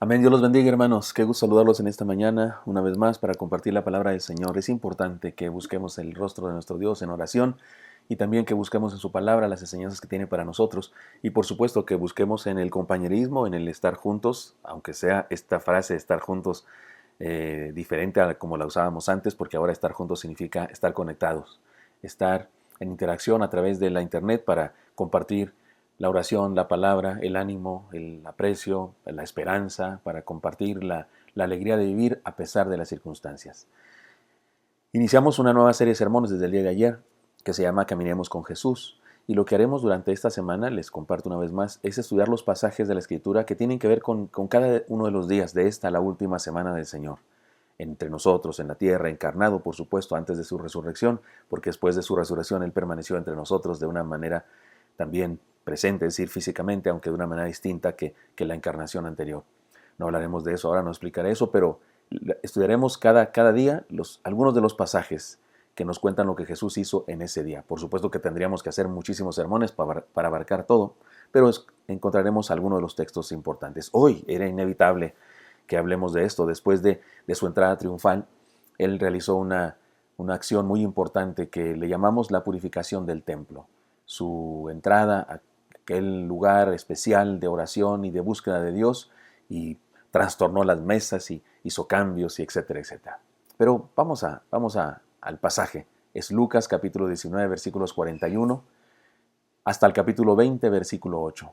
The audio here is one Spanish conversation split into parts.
Amén, Dios los bendiga, hermanos. Qué gusto saludarlos en esta mañana una vez más para compartir la palabra del Señor. Es importante que busquemos el rostro de nuestro Dios en oración y también que busquemos en su palabra las enseñanzas que tiene para nosotros y por supuesto que busquemos en el compañerismo, en el estar juntos, aunque sea esta frase estar juntos diferente a como la usábamos antes, porque ahora estar juntos significa estar conectados, estar en interacción a través de la internet para compartir la oración, la palabra, el ánimo, el aprecio, la esperanza, para compartir la alegría de vivir a pesar de las circunstancias. Iniciamos una nueva serie de sermones desde el día de ayer que se llama Caminemos con Jesús. Y lo que haremos durante esta semana, les comparto una vez más, es estudiar los pasajes de la Escritura que tienen que ver con cada uno de los días de esta, la última semana del Señor. Entre nosotros, en la tierra, encarnado, por supuesto, antes de su resurrección, porque después de su resurrección Él permaneció entre nosotros de una manera también presente, es decir, físicamente, aunque de una manera distinta que la encarnación anterior. No hablaremos de eso ahora, no explicaré eso, pero estudiaremos cada día algunos de los pasajes que nos cuentan lo que Jesús hizo en ese día. Por supuesto que tendríamos que hacer muchísimos sermones para abarcar todo, pero encontraremos algunos de los textos importantes. Hoy era inevitable que hablemos de esto. Después de su entrada triunfal, Él realizó una acción muy importante que le llamamos la purificación del templo. Su entrada a aquel lugar especial de oración y de búsqueda de Dios y trastornó las mesas y hizo cambios y etcétera, etcétera. Pero vamos al pasaje. Es Lucas capítulo 19, versículos 41 hasta el capítulo 20, versículo 8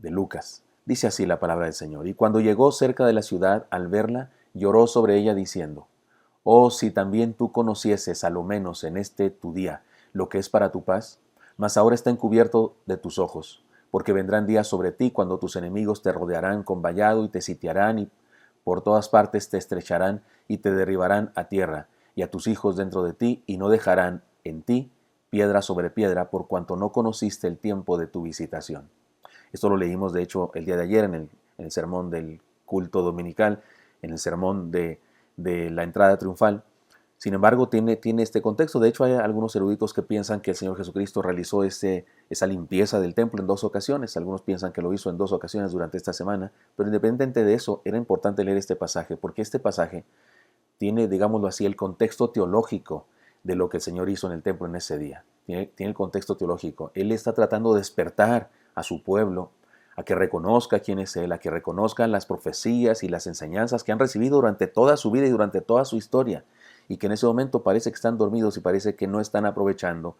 de Lucas. Dice así la palabra del Señor. Y cuando llegó cerca de la ciudad, al verla, lloró sobre ella diciendo, oh, si también tú conocieses a lo menos en este tu día lo que es para tu paz, mas ahora está encubierto de tus ojos, porque vendrán días sobre ti cuando tus enemigos te rodearán con vallado y te sitiarán y por todas partes te estrecharán y te derribarán a tierra y a tus hijos dentro de ti y no dejarán en ti piedra sobre piedra por cuanto no conociste el tiempo de tu visitación. Esto lo leímos de hecho el día de ayer en el sermón del culto dominical, en el sermón de la entrada triunfal. Sin embargo, tiene este contexto. De hecho, hay algunos eruditos que piensan que el Señor Jesucristo realizó esa limpieza del templo en 2 ocasiones. Algunos piensan que lo hizo en 2 ocasiones durante esta semana. Pero independientemente de eso, era importante leer este pasaje, porque este pasaje tiene, digámoslo así, el contexto teológico de lo que el Señor hizo en el templo en ese día. Tiene el contexto teológico. Él está tratando de despertar a su pueblo a que reconozca quién es Él, a que reconozcan las profecías y las enseñanzas que han recibido durante toda su vida y durante toda su historia, y que en ese momento parece que están dormidos y parece que no están aprovechando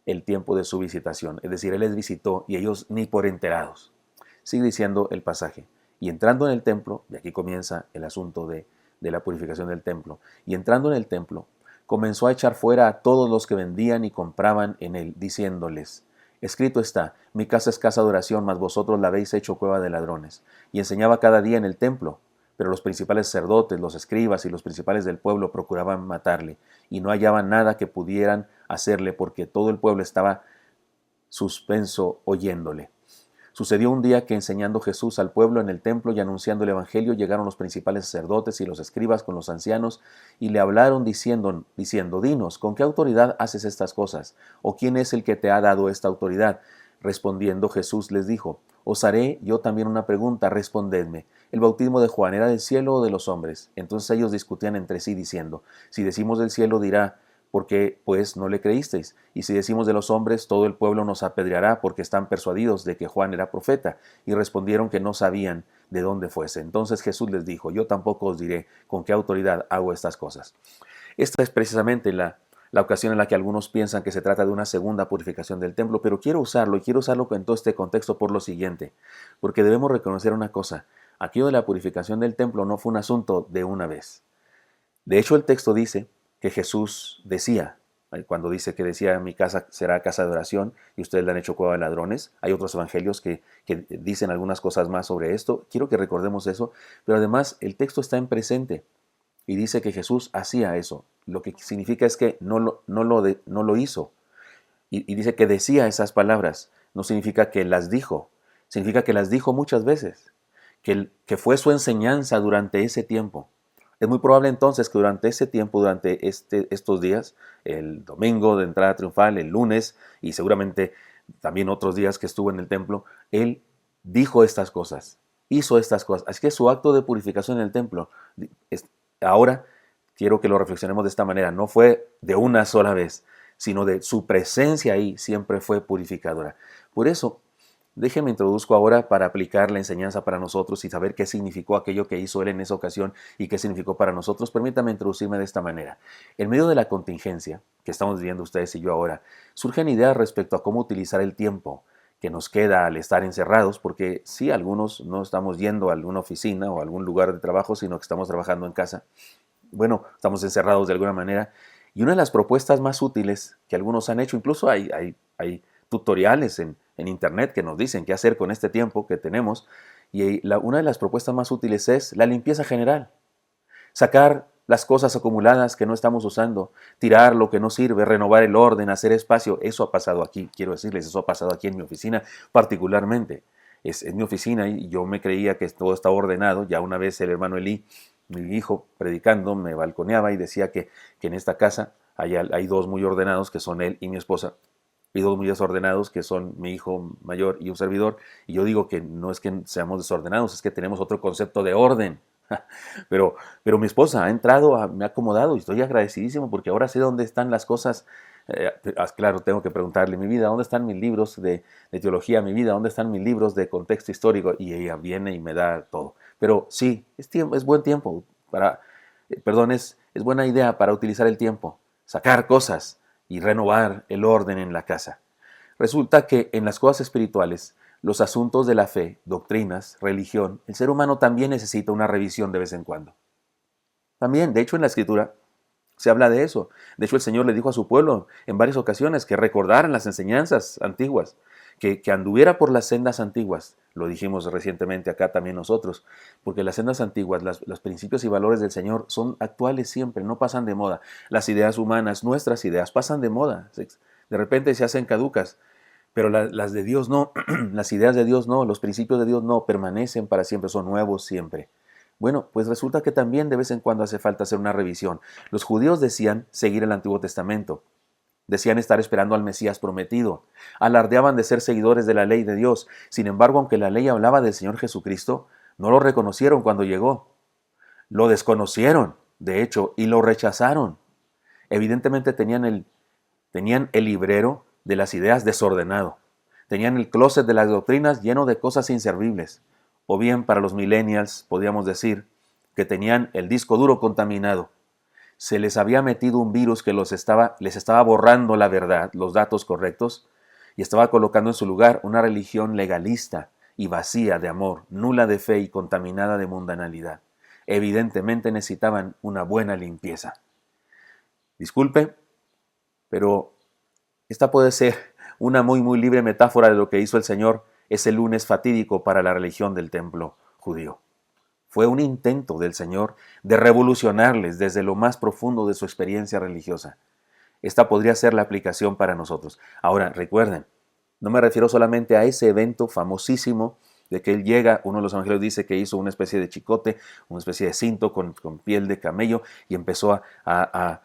el tiempo de su visitación. Es decir, Él les visitó y ellos ni por enterados. Sigue diciendo el pasaje. Y entrando en el templo, y aquí comienza el asunto de la purificación del templo, y entrando en el templo, comenzó a echar fuera a todos los que vendían y compraban en él, diciéndoles, escrito está, mi casa es casa de oración, mas vosotros la habéis hecho cueva de ladrones. Y enseñaba cada día en el templo. Pero los principales sacerdotes, los escribas y los principales del pueblo procuraban matarle, y no hallaban nada que pudieran hacerle, porque todo el pueblo estaba suspenso oyéndole. Sucedió un día que enseñando Jesús al pueblo en el templo y anunciando el evangelio, llegaron los principales sacerdotes y los escribas con los ancianos y le hablaron diciendo, dinos, ¿con qué autoridad haces estas cosas? ¿O quién es el que te ha dado esta autoridad? Respondiendo Jesús les dijo, os haré yo también una pregunta, respondedme. ¿El bautismo de Juan era del cielo o de los hombres? Entonces ellos discutían entre sí diciendo, si decimos del cielo dirá, ¿por qué pues no le creísteis? Y si decimos de los hombres, todo el pueblo nos apedreará porque están persuadidos de que Juan era profeta. Y respondieron que no sabían de dónde fuese. Entonces Jesús les dijo, yo tampoco os diré con qué autoridad hago estas cosas. Esta es precisamente la ocasión en la que algunos piensan que se trata de una segunda purificación del templo, pero quiero usarlo en todo este contexto por lo siguiente, porque debemos reconocer una cosa, aquello de la purificación del templo no fue un asunto de una vez. De hecho, el texto dice que Jesús decía, cuando dice que decía, mi casa será casa de oración y ustedes la han hecho cueva de ladrones. Hay otros evangelios que dicen algunas cosas más sobre esto. Quiero que recordemos eso, pero además el texto está en presente y dice que Jesús hacía eso. Lo que significa es que no lo hizo. Y dice que decía esas palabras. No significa que las dijo, significa que las dijo muchas veces, que fue su enseñanza durante ese tiempo. Es muy probable entonces que durante ese tiempo, durante estos días, el domingo de entrada triunfal, el lunes y seguramente también otros días que estuvo en el templo, él dijo estas cosas. hizo estas cosas. Así que su acto de purificación en el templo, ahora quiero que lo reflexionemos de esta manera, no fue de una sola vez, sino de su presencia ahí siempre fue purificadora. Por eso, déjeme introduzco ahora para aplicar la enseñanza para nosotros y saber qué significó aquello que hizo él en esa ocasión y qué significó para nosotros. Permítame introducirme de esta manera. En medio de la contingencia que estamos viviendo ustedes y yo ahora, surgen ideas respecto a cómo utilizar el tiempo que nos queda al estar encerrados, porque sí, algunos no estamos yendo a alguna oficina o a algún lugar de trabajo, sino que estamos trabajando en casa. Bueno, estamos encerrados de alguna manera. Y una de las propuestas más útiles que algunos han hecho, incluso hay tutoriales en internet que nos dicen qué hacer con este tiempo que tenemos, y una de las propuestas más útiles es la limpieza general. Sacar las cosas acumuladas que no estamos usando, tirar lo que no sirve, renovar el orden, hacer espacio. Eso ha pasado aquí, quiero decirles, eso ha pasado aquí en mi oficina particularmente. Es en mi oficina y yo me creía que todo estaba ordenado. Ya una vez el hermano Elí, mi hijo, predicando, me balconeaba y decía que en esta casa hay dos muy ordenados, que son él y mi esposa, y dos muy desordenados, que son mi hijo mayor y un servidor. Y yo digo que no es que seamos desordenados, es que tenemos otro concepto de orden. Pero mi esposa ha entrado, me ha acomodado y estoy agradecidísimo porque ahora sé dónde están las cosas. Claro, tengo que preguntarle, mi vida, ¿dónde están mis libros de teología? Mi vida, ¿dónde están mis libros de contexto histórico? Y ella viene y me da todo. Pero sí, es buen tiempo para, es buena idea para utilizar el tiempo, sacar cosas y renovar el orden en la casa. Resulta que en las cosas espirituales, los asuntos de la fe, doctrinas, religión, el ser humano también necesita una revisión de vez en cuando. También, de hecho, en la Escritura se habla de eso. De hecho, el Señor le dijo a su pueblo en varias ocasiones que recordaran las enseñanzas antiguas, que anduviera por las sendas antiguas. Lo dijimos recientemente acá también nosotros, porque las sendas antiguas, los principios y valores del Señor son actuales siempre, no pasan de moda. Las ideas humanas, nuestras ideas, pasan de moda. De repente se hacen caducas. Pero las de Dios no, las ideas de Dios no, los principios de Dios no, permanecen para siempre, son nuevos siempre. Bueno, pues resulta que también de vez en cuando hace falta hacer una revisión. Los judíos decían seguir el Antiguo Testamento, decían estar esperando al Mesías prometido, alardeaban de ser seguidores de la ley de Dios. Sin embargo, aunque la ley hablaba del Señor Jesucristo, no lo reconocieron cuando llegó. Lo desconocieron, de hecho, y lo rechazaron. Evidentemente tenían el librero de las ideas desordenado. Tenían el closet de las doctrinas lleno de cosas inservibles. O bien, para los millennials, podríamos decir que tenían el disco duro contaminado. Se les había metido un virus que les estaba borrando la verdad, los datos correctos, y estaba colocando en su lugar una religión legalista y vacía de amor, nula de fe y contaminada de mundanalidad. Evidentemente necesitaban una buena limpieza. Disculpe, pero esta puede ser una muy libre metáfora de lo que hizo el Señor ese lunes fatídico para la religión del templo judío. Fue un intento del Señor de revolucionarles desde lo más profundo de su experiencia religiosa. Esta podría ser la aplicación para nosotros. Ahora, recuerden, no me refiero solamente a ese evento famosísimo de que Él llega, uno de los evangelios dice que hizo una especie de chicote, una especie de cinto con piel de camello y empezó a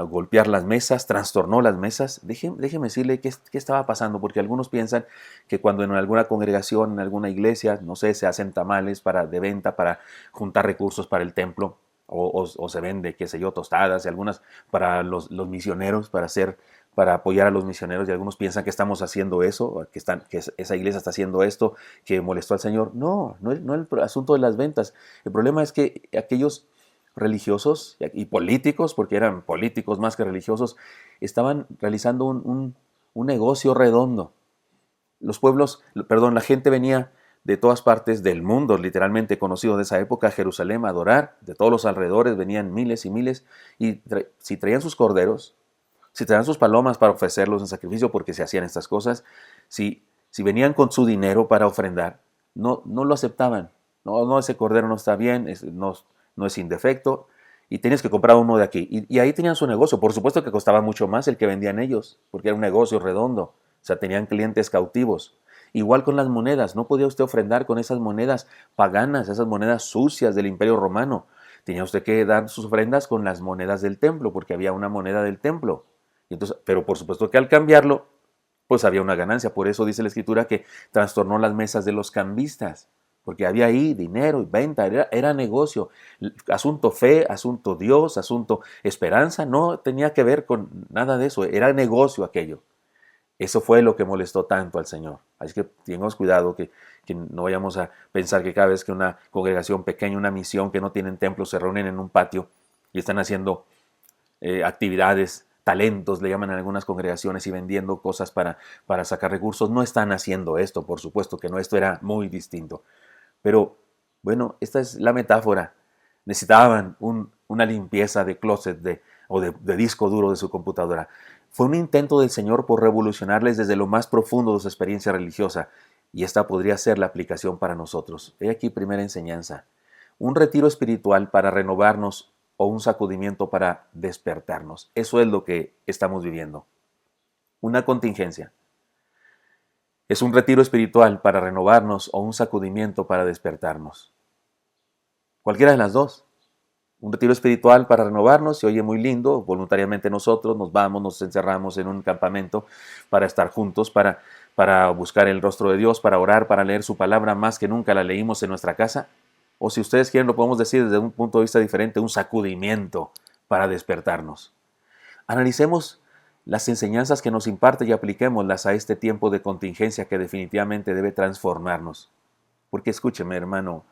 golpear las mesas, trastornó las mesas. Déjeme decirle qué estaba pasando, porque algunos piensan que cuando en alguna congregación, en alguna iglesia, no sé, se hacen tamales de venta para juntar recursos para el templo, o se vende, qué sé yo, tostadas y algunas para los misioneros, para apoyar a los misioneros, y algunos piensan que estamos haciendo eso, que esa iglesia está haciendo esto, que molestó al Señor. No el asunto de las ventas. El problema es que aquellos religiosos y políticos, porque eran políticos más que religiosos, estaban realizando un negocio redondo. La gente venía de todas partes del mundo, literalmente conocido de esa época, a Jerusalén a adorar. De todos los alrededores venían miles y miles, y si traían sus corderos, si traían sus palomas para ofrecerlos en sacrificio, porque se hacían estas cosas, si venían con su dinero para ofrendar, no lo aceptaban. No, ese cordero no está bien, no es sin defecto, y tienes que comprar uno de aquí. Y ahí tenían su negocio. Por supuesto que costaba mucho más el que vendían ellos, porque era un negocio redondo. O sea, tenían clientes cautivos. Igual con las monedas. No podía usted ofrendar con esas monedas paganas, esas monedas sucias del Imperio Romano. Tenía usted que dar sus ofrendas con las monedas del templo, porque había una moneda del templo. Y entonces, pero por supuesto que al cambiarlo, pues había una ganancia. Por eso dice la Escritura que trastornó las mesas de los cambistas, porque había ahí dinero y venta, era negocio. Asunto fe, asunto Dios, asunto esperanza, no tenía que ver con nada de eso, era negocio aquello. Eso fue lo que molestó tanto al Señor. Así que tengamos cuidado que no vayamos a pensar que cada vez que una congregación pequeña, una misión que no tienen templo, se reúnen en un patio y están haciendo actividades, talentos, le llaman en algunas congregaciones, y vendiendo cosas para sacar recursos. No están haciendo esto, por supuesto que no, esto era muy distinto. Pero bueno, esta es la metáfora. Necesitaban una limpieza de closet o de disco duro de su computadora. Fue un intento del Señor por revolucionarles desde lo más profundo de su experiencia religiosa, y esta podría ser la aplicación para nosotros. He aquí primera enseñanza. Un retiro espiritual para renovarnos o un sacudimiento para despertarnos. Eso es lo que estamos viviendo. Una contingencia. Es un retiro espiritual para renovarnos o un sacudimiento para despertarnos. Cualquiera de las dos. Un retiro espiritual para renovarnos, se oye muy lindo, voluntariamente nosotros nos vamos, nos encerramos en un campamento para estar juntos, para buscar el rostro de Dios, para orar, para leer su palabra más que nunca la leímos en nuestra casa. O si ustedes quieren, lo podemos decir desde un punto de vista diferente, un sacudimiento para despertarnos. Analicemos las enseñanzas que nos imparte y apliquémoslas a este tiempo de contingencia que definitivamente debe transformarnos. Porque escúcheme, hermano,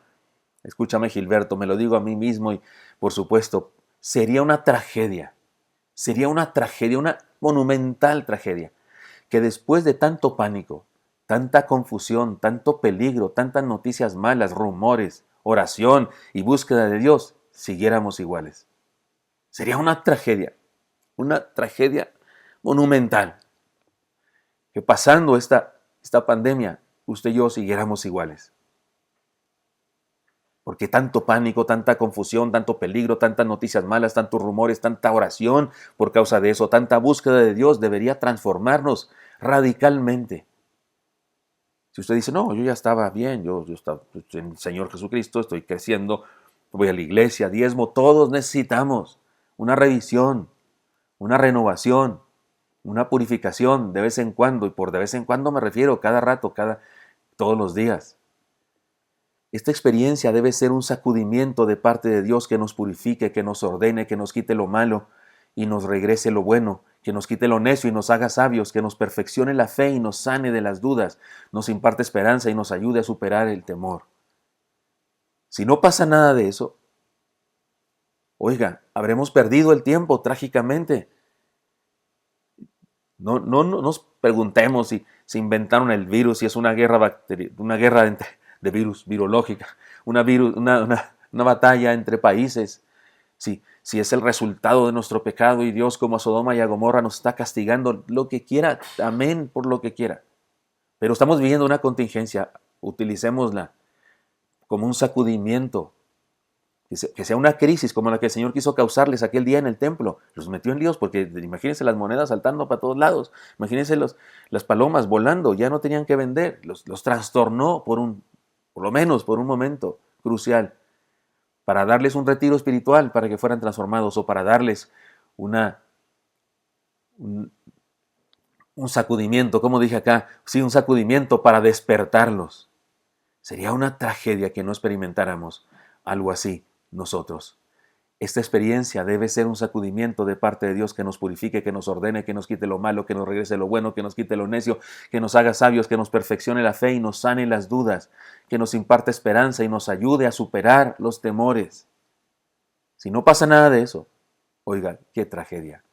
escúchame, Gilberto, me lo digo a mí mismo y, por supuesto, sería una tragedia, una monumental tragedia, que después de tanto pánico, tanta confusión, tanto peligro, tantas noticias malas, rumores, oración y búsqueda de Dios, siguiéramos iguales. Sería una tragedia monumental, que pasando esta pandemia, usted y yo siguiéramos iguales. Porque tanto pánico, tanta confusión, tanto peligro, tantas noticias malas, tantos rumores, tanta oración por causa de eso, tanta búsqueda de Dios debería transformarnos radicalmente. Si usted dice, no, yo ya estaba bien, yo estaba en el Señor Jesucristo, estoy creciendo, voy a la iglesia, diezmo, todos necesitamos una revisión, una renovación, una purificación de vez en cuando, y por de vez en cuando me refiero cada rato, todos los días. Esta experiencia debe ser un sacudimiento de parte de Dios que nos purifique, que nos ordene, que nos quite lo malo y nos regrese lo bueno, que nos quite lo necio y nos haga sabios, que nos perfeccione la fe y nos sane de las dudas, nos imparte esperanza y nos ayude a superar el temor. Si no pasa nada de eso, oiga, habremos perdido el tiempo trágicamente. No nos preguntemos si se inventaron el virus, si es una guerra de virus, virológica, una batalla entre países, si es el resultado de nuestro pecado y Dios, como a Sodoma y a Gomorra, nos está castigando, lo que quiera, amén por lo que quiera. Pero estamos viviendo una contingencia, utilicémosla como un sacudimiento, que sea una crisis como la que el Señor quiso causarles aquel día en el templo. Los metió en líos porque imagínense las monedas saltando para todos lados, imagínense las palomas volando, ya no tenían que vender, los trastornó por lo menos por un momento crucial, para darles un retiro espiritual para que fueran transformados, o para darles un sacudimiento, como dije acá, sí, un sacudimiento para despertarlos. Sería una tragedia que no experimentáramos algo así nosotros. Esta experiencia debe ser un sacudimiento de parte de Dios que nos purifique, que nos ordene, que nos quite lo malo, que nos regrese lo bueno, que nos quite lo necio, que nos haga sabios, que nos perfeccione la fe y nos sane las dudas, que nos imparte esperanza y nos ayude a superar los temores. Si no pasa nada de eso, oiga, qué tragedia.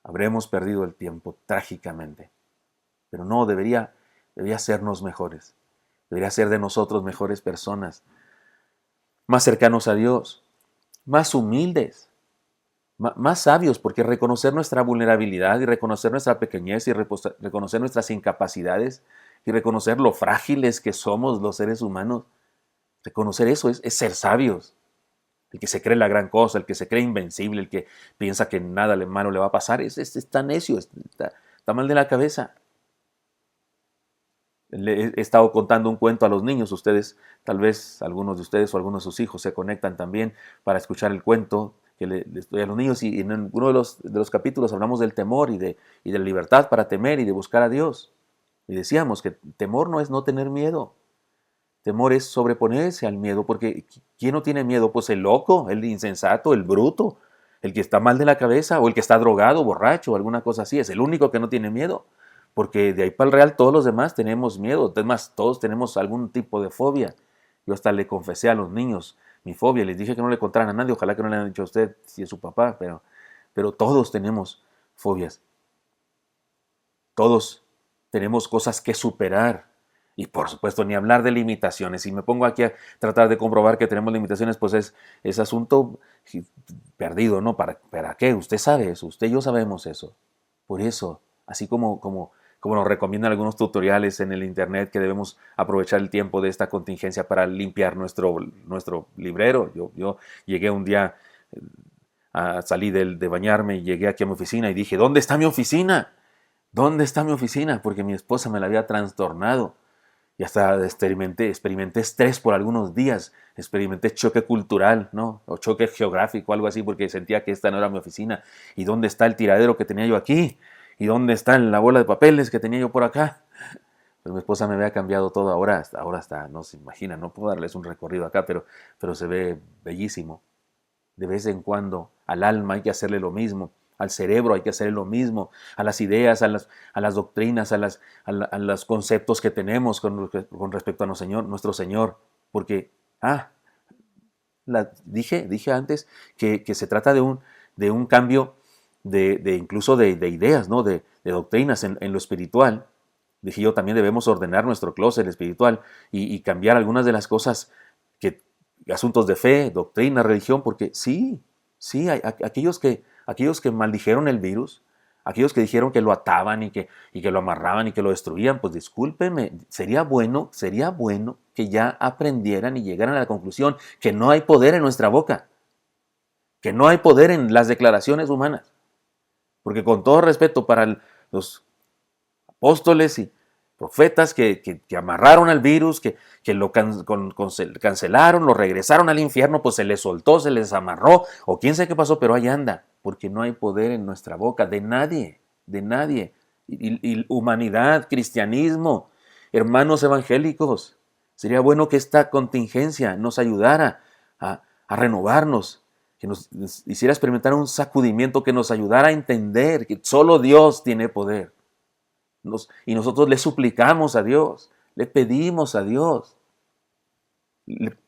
Habremos perdido el tiempo trágicamente. Pero no, debería hacernos mejores. Debería ser de nosotros mejores personas, más cercanos a Dios, más humildes, más sabios, porque reconocer nuestra vulnerabilidad y reconocer nuestra pequeñez y reconocer nuestras incapacidades y reconocer lo frágiles que somos los seres humanos, reconocer eso es ser sabios. El que se cree la gran cosa, el que se cree invencible, el que piensa que nada malo le va a pasar, está necio, está mal de la cabeza. Le he estado contando un cuento a los niños. Ustedes, tal vez algunos de ustedes o algunos de sus hijos se conectan también para escuchar el cuento que les doy a los niños, y en uno de los capítulos hablamos del temor y de la libertad para temer y de buscar a Dios. Y decíamos que temor no es no tener miedo. Temor es sobreponerse al miedo, porque ¿quién no tiene miedo? Pues el loco, el insensato, el bruto, el que está mal de la cabeza o el que está drogado, borracho o alguna cosa así. Es el único que no tiene miedo, porque de ahí para el real todos los demás tenemos miedo. Además, todos tenemos algún tipo de fobia. Yo hasta le confesé a los niños mi fobia, les dije que no le contaran a nadie, ojalá que no le hayan dicho a usted si es su papá, pero todos tenemos fobias. Todos tenemos cosas que superar. Y por supuesto, ni hablar de limitaciones. Si me pongo aquí a tratar de comprobar que tenemos limitaciones, pues es asunto perdido, ¿no? ¿Para qué? Usted sabe eso, usted y yo sabemos eso. Por eso, así como nos recomiendan algunos tutoriales en el internet, que debemos aprovechar el tiempo de esta contingencia para limpiar nuestro librero. Yo llegué un día, salí de bañarme y llegué aquí a mi oficina y dije, ¿dónde está mi oficina? ¿Dónde está mi oficina? Porque mi esposa me la había trastornado. Y hasta experimenté estrés por algunos días, experimenté choque cultural, ¿no? O choque geográfico, algo así, porque sentía que esta no era mi oficina. ¿Y dónde está el tiradero que tenía yo aquí? ¿Y dónde está la bola de papeles que tenía yo por acá? Pues mi esposa me había cambiado todo, ahora está, no se imagina, no puedo darles un recorrido acá, pero se ve bellísimo. De vez en cuando al alma hay que hacerle lo mismo, al cerebro hay que hacerle lo mismo, a las ideas, a las doctrinas, a los conceptos que tenemos con respecto a nuestro Señor. Porque, dije antes que se trata de un cambio incluso de ideas, ¿no? de doctrinas en lo espiritual. Dije yo, también debemos ordenar nuestro closet espiritual y cambiar algunas de las cosas, asuntos de fe, doctrina, religión, porque sí, hay aquellos que maldijeron el virus, aquellos que dijeron que lo ataban y que lo amarraban y que lo destruían, pues discúlpenme, sería bueno que ya aprendieran y llegaran a la conclusión que no hay poder en nuestra boca, que no hay poder en las declaraciones humanas, porque con todo respeto para los apóstoles y profetas que amarraron al virus, que lo cancelaron, lo regresaron al infierno, pues se les soltó, se les amarró, o quién sabe qué pasó, pero ahí anda, porque no hay poder en nuestra boca, de nadie. Y humanidad, cristianismo, hermanos evangélicos, sería bueno que esta contingencia nos ayudara a renovarnos, que nos hiciera experimentar un sacudimiento, que nos ayudara a entender que solo Dios tiene poder. Y nosotros le suplicamos a Dios, le pedimos a Dios,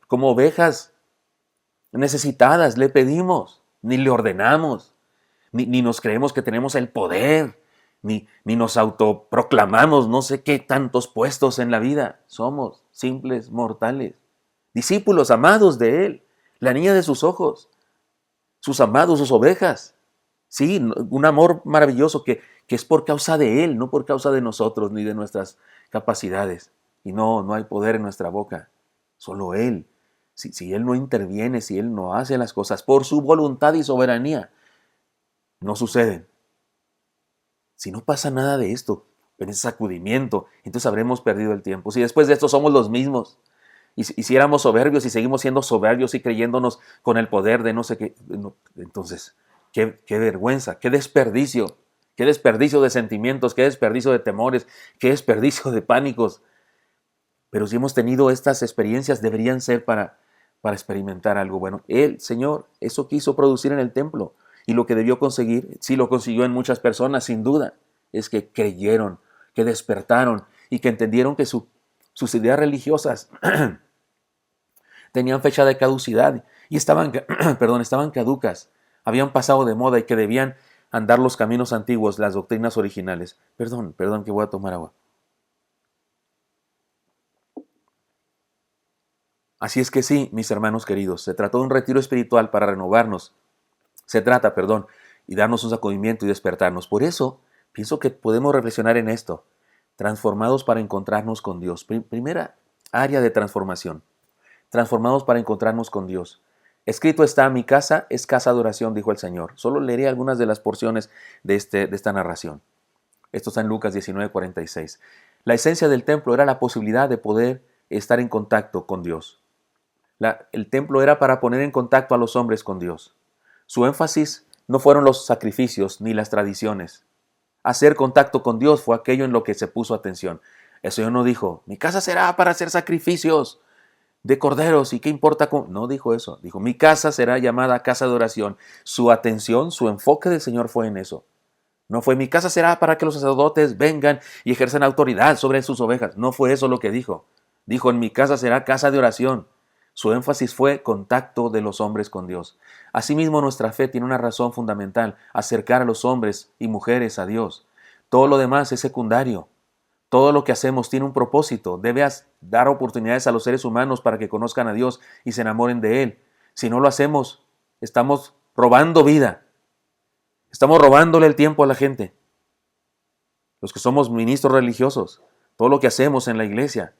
como ovejas necesitadas, le pedimos, ni le ordenamos, ni nos creemos que tenemos el poder, ni nos autoproclamamos no sé qué tantos puestos en la vida. Somos simples mortales, discípulos amados de Él, la niña de sus ojos, sus amados, sus ovejas. Sí, un amor maravilloso que es por causa de Él, no por causa de nosotros ni de nuestras capacidades. Y no hay poder en nuestra boca, solo Él. Si Él no interviene, si Él no hace las cosas por su voluntad y soberanía, no suceden. Si no pasa nada de esto, en ese sacudimiento, entonces habremos perdido el tiempo. Si después de esto somos los mismos, y si éramos soberbios y seguimos siendo soberbios y creyéndonos con el poder de no sé qué, entonces, qué vergüenza, qué desperdicio de sentimientos, qué desperdicio de temores, qué desperdicio de pánicos. Pero si hemos tenido estas experiencias, deberían ser para experimentar algo bueno. El Señor, eso quiso producir en el templo. Y lo que debió conseguir, sí lo consiguió en muchas personas, sin duda, es que creyeron, que despertaron y que entendieron que sus ideas religiosas tenían fecha de caducidad y estaban caducas, habían pasado de moda y que debían andar los caminos antiguos, las doctrinas originales. Perdón que voy a tomar agua. Así es que sí, mis hermanos queridos, se trató de un retiro espiritual para renovarnos. Y darnos un sacudimiento y despertarnos. Por eso, pienso que podemos reflexionar en esto. Transformados para encontrarnos con Dios. Primera área de transformación. Transformados para encontrarnos con Dios. Escrito está, mi casa es casa de oración, dijo el Señor. Solo leeré algunas de las porciones de esta narración. Esto está en Lucas 19:46. La esencia del templo era la posibilidad de poder estar en contacto con Dios. El templo era para poner en contacto a los hombres con Dios. Su énfasis no fueron los sacrificios ni las tradiciones. Hacer contacto con Dios fue aquello en lo que se puso atención. El Señor no dijo, mi casa será para hacer sacrificios. de corderos, ¿y qué importa? No dijo eso, dijo, mi casa será llamada casa de oración. Su atención, su enfoque del Señor fue en eso. No fue, mi casa será para que los sacerdotes vengan y ejerzan autoridad sobre sus ovejas. No fue eso lo que dijo. Dijo, en mi casa será casa de oración. Su énfasis fue contacto de los hombres con Dios. Asimismo, nuestra fe tiene una razón fundamental, acercar a los hombres y mujeres a Dios. Todo lo demás es secundario. Todo lo que hacemos tiene un propósito. Debe dar oportunidades a los seres humanos para que conozcan a Dios y se enamoren de Él. Si no lo hacemos, estamos robando vida. Estamos robándole el tiempo a la gente. Los que somos ministros religiosos, todo lo que hacemos en la iglesia,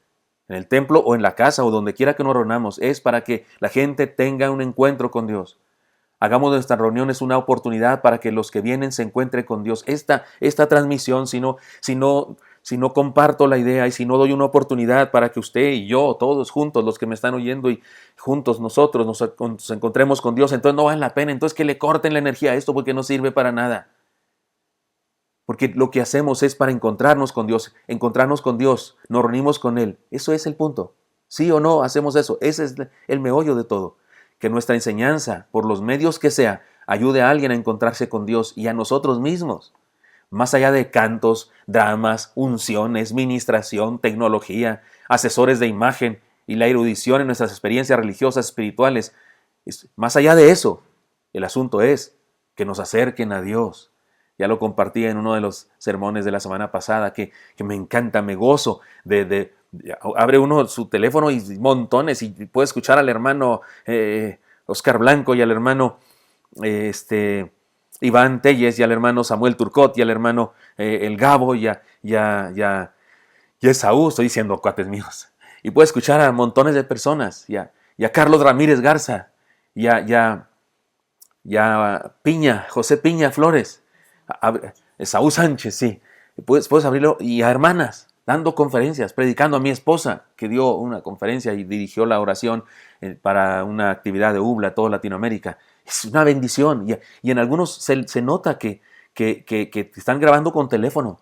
en el templo o en la casa o donde quiera que nos reunamos, es para que la gente tenga un encuentro con Dios. Hagamos de nuestras reuniones una oportunidad para que los que vienen se encuentren con Dios. Esta transmisión, si no comparto la idea y si no doy una oportunidad para que usted y yo, todos juntos, los que me están oyendo y juntos nosotros nos encontremos con Dios, entonces no vale la pena. Entonces que le corten la energía a esto porque no sirve para nada. Porque lo que hacemos es para encontrarnos con Dios, nos reunimos con Él. Eso es el punto. ¿Sí o no hacemos eso? Ese es el meollo de todo. Que nuestra enseñanza, por los medios que sea, ayude a alguien a encontrarse con Dios y a nosotros mismos. Más allá de cantos, dramas, unciones, ministración, tecnología, asesores de imagen y la erudición en nuestras experiencias religiosas, espirituales, más allá de eso, el asunto es que nos acerquen a Dios. Ya lo compartí en uno de los sermones de la semana pasada, que me encanta, me gozo abre uno su teléfono y montones, y puede escuchar al hermano Oscar Blanco y al hermano Iván Telles y al hermano Samuel Turcot y al hermano El Gabo y a Esaú, estoy diciendo cuates míos, y puede escuchar a montones de personas, y a Carlos Ramírez Garza, y a Piña, José Piña Flores, Esaú Sánchez, sí, puedes abrirlo, y a hermanas dando conferencias, predicando, a mi esposa que dio una conferencia y dirigió la oración para una actividad de UBLA, toda Latinoamérica. Es una bendición, y en algunos se nota que están grabando con un teléfono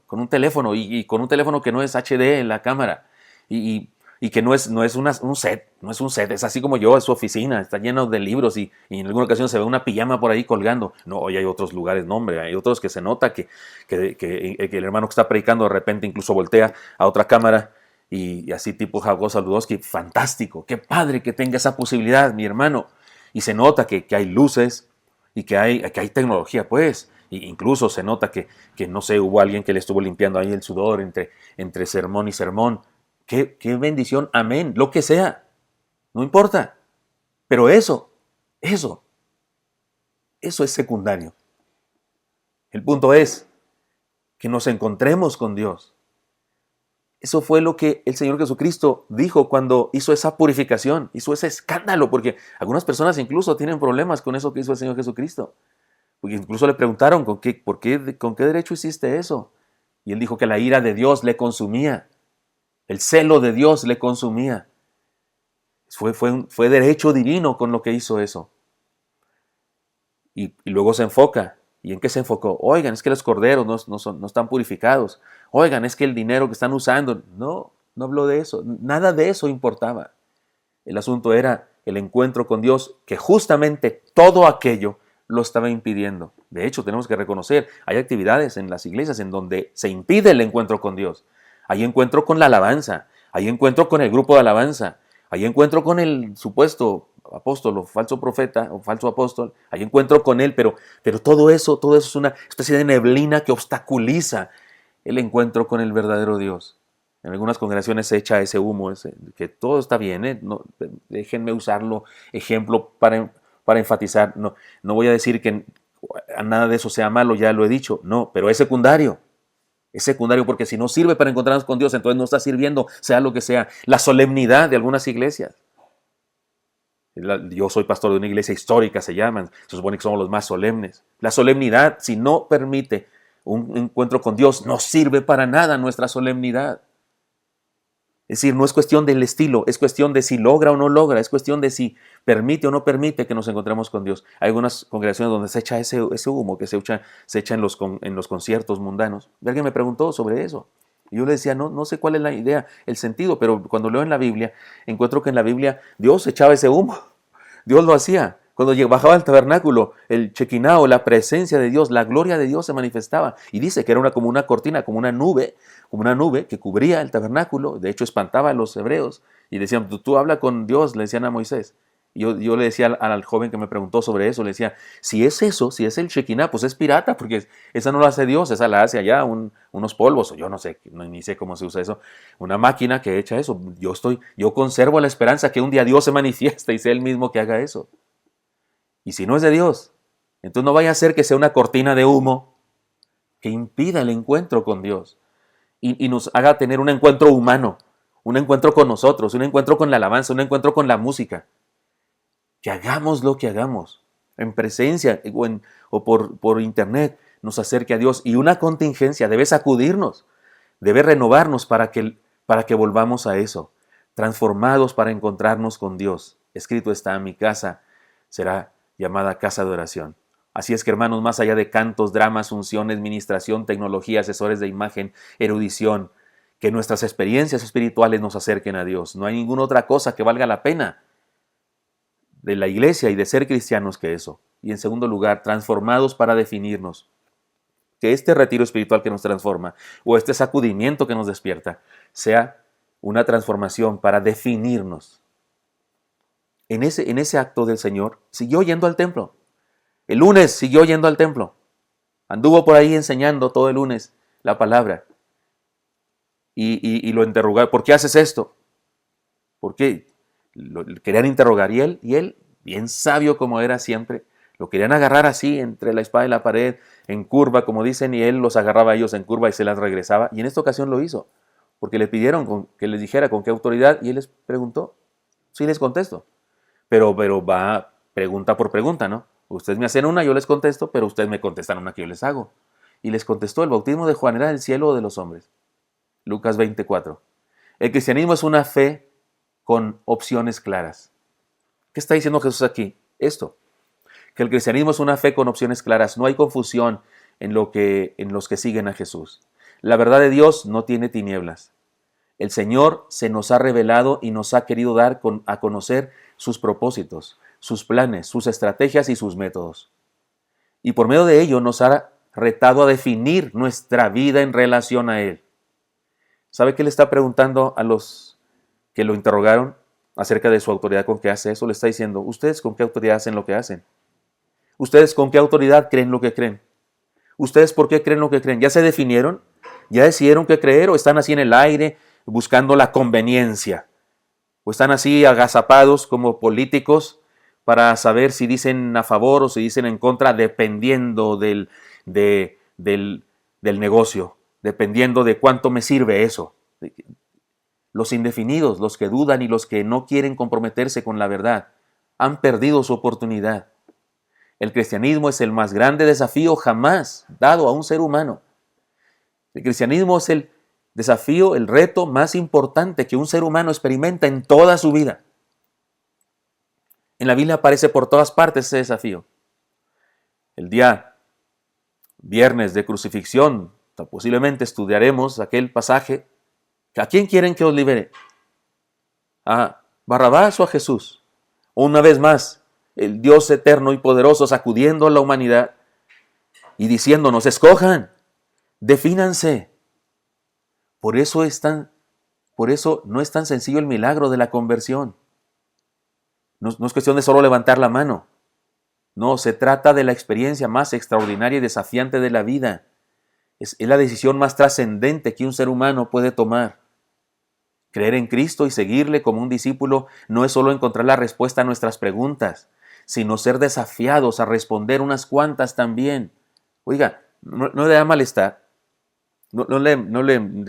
y con un teléfono que no es HD en la cámara y que no es un set, es así como yo, es su oficina, está lleno de libros y en alguna ocasión se ve una pijama por ahí colgando. No, hoy hay otros lugares, no hombre, hay otros que se nota que el hermano que está predicando de repente incluso voltea a otra cámara y así tipo Jacob Saludowski, fantástico, qué padre que tenga esa posibilidad, mi hermano. Y se nota que hay luces y que hay tecnología, pues. Y incluso se nota que no sé, hubo alguien que le estuvo limpiando ahí el sudor entre sermón y sermón. ¡Qué bendición! Amén. Lo que sea. No importa. Pero eso es secundario. El punto es que nos encontremos con Dios. Eso fue lo que el Señor Jesucristo dijo cuando hizo esa purificación, hizo ese escándalo, porque algunas personas incluso tienen problemas con eso que hizo el Señor Jesucristo. Porque incluso le preguntaron, ¿con qué derecho hiciste eso? Y él dijo que la ira de Dios le consumía. El celo de Dios le consumía. Fue derecho divino con lo que hizo eso. Y luego se enfoca. ¿Y en qué se enfocó? Oigan, es que los corderos no están purificados. Oigan, es que el dinero que están usando. No habló de eso. Nada de eso importaba. El asunto era el encuentro con Dios, que justamente todo aquello lo estaba impidiendo. De hecho, tenemos que reconocer, hay actividades en las iglesias en donde se impide el encuentro con Dios. Hay encuentro con la alabanza, hay encuentro con el grupo de alabanza, hay encuentro con el supuesto apóstol o falso profeta o falso apóstol, hay encuentro con él, pero todo eso es una especie de neblina que obstaculiza el encuentro con el verdadero Dios. En algunas congregaciones se echa ese humo, que todo está bien, no, déjenme usarlo ejemplo para enfatizar. No voy a decir que nada de eso sea malo, ya lo he dicho, no, pero es secundario. Es secundario porque si no sirve para encontrarnos con Dios, entonces no está sirviendo, sea lo que sea. La solemnidad de algunas iglesias. Yo soy pastor de una iglesia histórica, se llaman, se supone que somos los más solemnes. La solemnidad, si no permite un encuentro con Dios, no sirve para nada nuestra solemnidad. Es decir, no es cuestión del estilo, es cuestión de si logra o no logra, es cuestión de si permite o no permite que nos encontremos con Dios. Hay algunas congregaciones donde se echa ese humo que se echa en los conciertos mundanos. Alguien me preguntó sobre eso. Y yo le decía, no sé cuál es la idea, el sentido, pero cuando leo en la Biblia, encuentro que en la Biblia Dios echaba ese humo. Dios lo hacía. Cuando bajaba al tabernáculo, el Shekinah, la presencia de Dios, la gloria de Dios se manifestaba. Y dice que era como una cortina, como una nube que cubría el tabernáculo. De hecho, espantaba a los hebreos. Y decían, tú habla con Dios, le decían a Moisés. Y yo le decía al joven que me preguntó sobre eso, le decía, si es eso, si es el Shekinah, pues es pirata, porque esa no la hace Dios, esa la hace allá unos polvos, o yo no sé, ni sé cómo se usa eso, una máquina que echa eso. Yo conservo la esperanza que un día Dios se manifiesta y sea Él mismo que haga eso. Y si no es de Dios, entonces no vaya a ser que sea una cortina de humo que impida el encuentro con Dios y nos haga tener un encuentro humano, un encuentro con nosotros, un encuentro con la alabanza, un encuentro con la música. Que hagamos lo que hagamos, en presencia o por internet, nos acerque a Dios. Y una contingencia debe sacudirnos, debe renovarnos para que volvamos a eso, transformados para encontrarnos con Dios. Escrito está, mi casa será llamada casa de oración. Así es que, hermanos, más allá de cantos, dramas, unciones, ministración, tecnología, asesores de imagen, erudición, que nuestras experiencias espirituales nos acerquen a Dios. No hay ninguna otra cosa que valga la pena de la iglesia y de ser cristianos que eso. Y en segundo lugar, transformados para definirnos. Que este retiro espiritual que nos transforma o este sacudimiento que nos despierta sea una transformación para definirnos. En ese acto del Señor, siguió yendo al templo. El lunes siguió yendo al templo. Anduvo por ahí enseñando todo el lunes la palabra. Y lo interrogaron. ¿Por qué haces esto? ¿Por qué? Lo querían interrogar. Y él, bien sabio como era siempre, lo querían agarrar así entre la espada y la pared, en curva, como dicen, y él los agarraba a ellos en curva y se las regresaba. Y en esta ocasión lo hizo, porque le pidieron que les dijera con qué autoridad, y él les preguntó. Sí les contesto. Pero va pregunta por pregunta, ¿no? Ustedes me hacen una, yo les contesto, pero ustedes me contestan una que yo les hago. Y les contestó, el bautismo de Juan era del cielo o de los hombres. Lucas 24. El cristianismo es una fe con opciones claras. ¿Qué está diciendo Jesús aquí? Esto, que el cristianismo es una fe con opciones claras. No hay confusión en los que siguen a Jesús. La verdad de Dios no tiene tinieblas. El Señor se nos ha revelado y nos ha querido dar a conocer sus propósitos, sus planes, sus estrategias y sus métodos. Y por medio de ello nos ha retado a definir nuestra vida en relación a Él. ¿Sabe qué le está preguntando a los que lo interrogaron acerca de su autoridad con qué hace eso? Le está diciendo, ¿ustedes con qué autoridad hacen lo que hacen? ¿Ustedes con qué autoridad creen lo que creen? ¿Ustedes por qué creen lo que creen? ¿Ya se definieron? ¿Ya decidieron qué creer o están así en el aire buscando la conveniencia? ¿O están así agazapados como políticos para saber si dicen a favor o si dicen en contra dependiendo del negocio, dependiendo de cuánto me sirve eso? Los indefinidos, los que dudan y los que no quieren comprometerse con la verdad, han perdido su oportunidad. El cristianismo es el más grande desafío jamás dado a un ser humano. El cristianismo es el desafío, el reto más importante que un ser humano experimenta en toda su vida. En la Biblia aparece por todas partes ese desafío. El día viernes de crucifixión, posiblemente estudiaremos aquel pasaje. ¿A quién quieren que os libere? ¿A Barrabás o a Jesús? Una vez más, el Dios eterno y poderoso sacudiendo a la humanidad y diciéndonos, escojan, defínanse. Por eso no es tan sencillo el milagro de la conversión. No es cuestión de solo levantar la mano. No, se trata de la experiencia más extraordinaria y desafiante de la vida. Es la decisión más trascendente que un ser humano puede tomar. Creer en Cristo y seguirle como un discípulo no es solo encontrar la respuesta a nuestras preguntas, sino ser desafiados a responder unas cuantas también. Oiga, no le da malestar, no le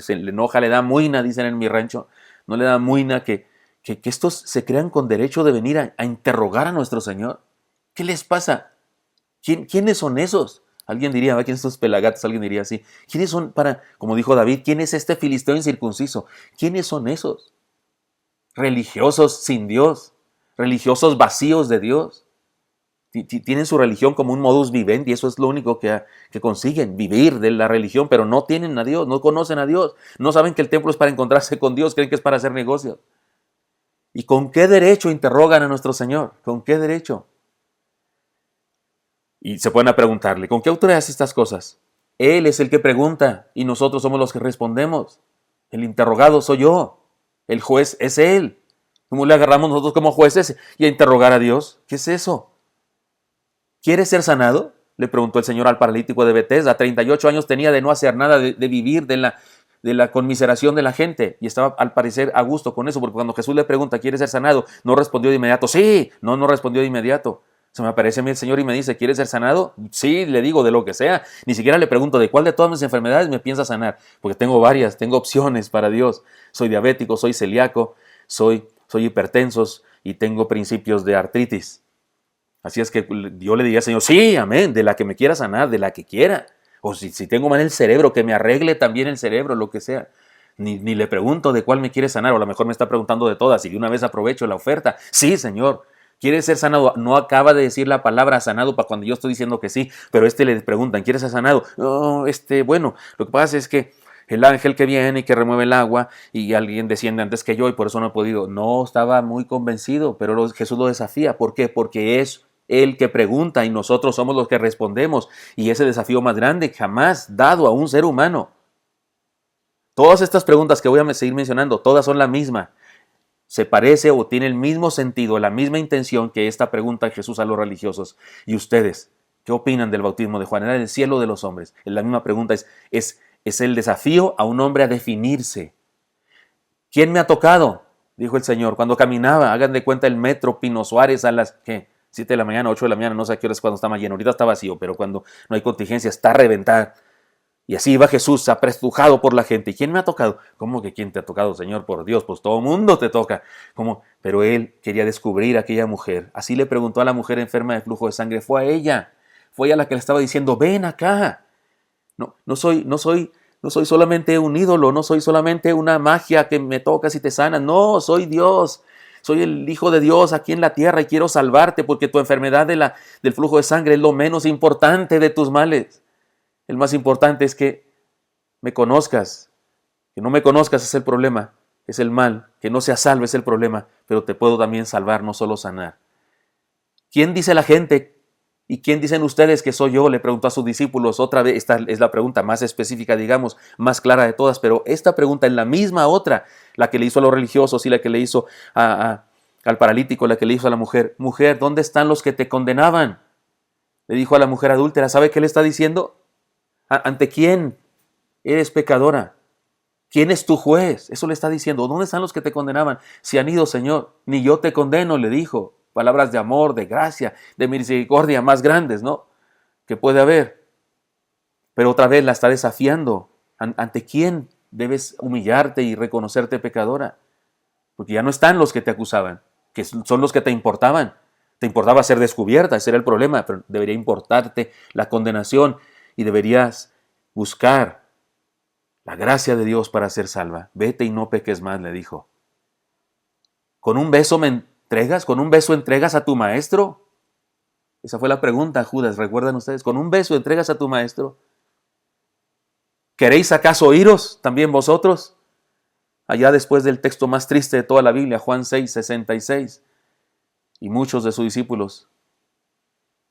enoja, le da muina, dicen en mi rancho, no le da muina que estos se crean con derecho de venir a interrogar a nuestro Señor. ¿Qué les pasa? ¿Quiénes son esos? Alguien diría, ¿quiénes son estos pelagatos? Alguien diría así. ¿Quiénes son como dijo David, quién es este filisteo incircunciso? ¿Quiénes son esos? Religiosos sin Dios, religiosos vacíos de Dios. Tienen su religión como un modus vivendi, eso es lo único que consiguen, vivir de la religión, pero no tienen a Dios, no conocen a Dios, no saben que el templo es para encontrarse con Dios, creen que es para hacer negocios. ¿Y con qué derecho interrogan a nuestro Señor? ¿Con qué derecho? Y se pueden preguntarle, ¿con qué autoridad hace estas cosas? Él es el que pregunta y nosotros somos los que respondemos. El interrogado soy yo, el juez es Él. ¿Cómo le agarramos nosotros como jueces y a interrogar a Dios? ¿Qué es eso? ¿Quieres ser sanado? Le preguntó el Señor al paralítico de Betesda. 38 años tenía de no hacer nada, de vivir de la conmiseración de la gente. Y estaba al parecer a gusto con eso, porque cuando Jesús le pregunta, ¿quieres ser sanado? No respondió de inmediato, sí. No respondió de inmediato. Se me aparece a mí el Señor y me dice, ¿quieres ser sanado? Sí, le digo, de lo que sea. Ni siquiera le pregunto, ¿de cuál de todas mis enfermedades me piensa sanar? Porque tengo varias, tengo opciones para Dios. Soy diabético, soy celíaco, soy hipertenso y tengo principios de artritis. Así es que yo le diría al Señor, sí, amén, de la que me quiera sanar, de la que quiera. O si tengo mal el cerebro, que me arregle también el cerebro, lo que sea. Ni le pregunto de cuál me quiere sanar, o a lo mejor me está preguntando de todas, y de una vez aprovecho la oferta. Sí, Señor, ¿quiere ser sanado? No acaba de decir la palabra sanado para cuando yo estoy diciendo que sí, pero le preguntan, ¿quieres ser sanado? No, bueno, lo que pasa es que el ángel que viene y que remueve el agua y alguien desciende antes que yo y por eso no he podido. No estaba muy convencido, pero Jesús lo desafía. ¿Por qué? Porque es el que pregunta y nosotros somos los que respondemos. Y ese desafío más grande jamás dado a un ser humano. Todas estas preguntas que voy a seguir mencionando, todas son la misma. Se parece o tiene el mismo sentido, la misma intención que esta pregunta de Jesús a los religiosos. ¿Y ustedes qué opinan del bautismo de Juan? Era el cielo de los hombres. La misma pregunta es el desafío a un hombre a definirse. ¿Quién me ha tocado? Dijo el Señor. Cuando caminaba, hagan de cuenta el metro Pino Suárez a las 7 de la mañana, 8 de la mañana, no sé a qué hora es cuando está más lleno. Ahorita está vacío, pero cuando no hay contingencia está a reventar. Y así iba Jesús, apresurado por la gente. ¿Y quién me ha tocado? ¿Cómo que quién te ha tocado, Señor? Por Dios, pues todo mundo te toca. ¿Cómo? Pero él quería descubrir a aquella mujer. Así le preguntó a la mujer enferma de flujo de sangre. Fue a ella. Fue ella la que le estaba diciendo, ven acá. No soy solamente un ídolo, no soy solamente una magia que me tocas y te sanas. No, soy Dios. Soy el Hijo de Dios aquí en la tierra y quiero salvarte porque tu enfermedad del flujo de sangre es lo menos importante de tus males. El más importante es que me conozcas. Que no me conozcas es el problema, es el mal. Que no seas salvo es el problema, pero te puedo también salvar, no solo sanar. ¿Quién dice la gente y quién dicen ustedes que soy yo? Le preguntó a sus discípulos. Otra vez, esta es la pregunta más específica, digamos, más clara de todas, pero esta pregunta es la misma otra, la que le hizo a los religiosos y la que le hizo al paralítico, la que le hizo a la mujer. Mujer, ¿dónde están los que te condenaban? Le dijo a la mujer adúltera. ¿Sabe qué le está diciendo? ¿Ante quién eres pecadora? ¿Quién es tu juez? Eso le está diciendo. ¿Dónde están los que te condenaban? Si han ido, Señor. Ni yo te condeno, le dijo. Palabras de amor, de gracia, de misericordia más grandes, ¿no? Que puede haber. Pero otra vez la está desafiando. ¿Ante quién debes humillarte y reconocerte pecadora? Porque ya no están los que te acusaban, que son los que te importaban. Te importaba ser descubierta, ese era el problema, pero debería importarte la condenación y deberías buscar la gracia de Dios para ser salva. Vete y no peques más, le dijo. ¿Con un beso me entregas? ¿Con un beso entregas a tu maestro? Esa fue la pregunta, Judas. ¿Recuerdan ustedes? ¿Con un beso entregas a tu maestro? ¿Queréis acaso iros también vosotros? Allá después del texto más triste de toda la Biblia, Juan 6:66. Y muchos de sus discípulos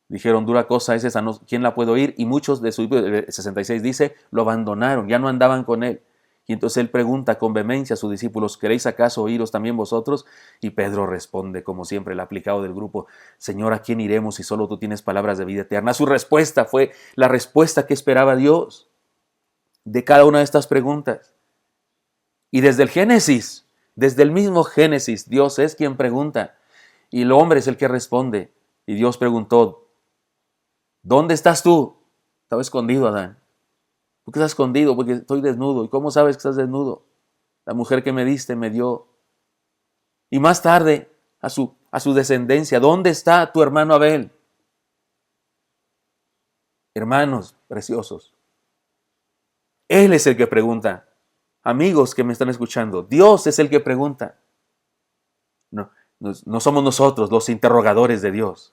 dijeron, dura cosa es esa, ¿quién la puede oír? Y muchos de sus discípulos, 66 dice, lo abandonaron, ya no andaban con él. Y entonces él pregunta con vehemencia a sus discípulos, ¿queréis acaso oíros también vosotros? Y Pedro responde, como siempre, el aplicado del grupo, Señor, ¿a quién iremos si solo tú tienes palabras de vida eterna? Su respuesta fue la respuesta que esperaba Dios de cada una de estas preguntas. Y desde el Génesis, desde el mismo Génesis, Dios es quien pregunta y el hombre es el que responde. Y Dios preguntó, ¿dónde estás tú? Estaba escondido, Adán. ¿Por qué estás escondido? Porque estoy desnudo. ¿Y cómo sabes que estás desnudo? La mujer que me diste me dio. Y más tarde, a su descendencia, ¿dónde está tu hermano Abel? Hermanos preciosos, Él es el que pregunta. Amigos que me están escuchando, Dios es el que pregunta. No somos nosotros los interrogadores de Dios.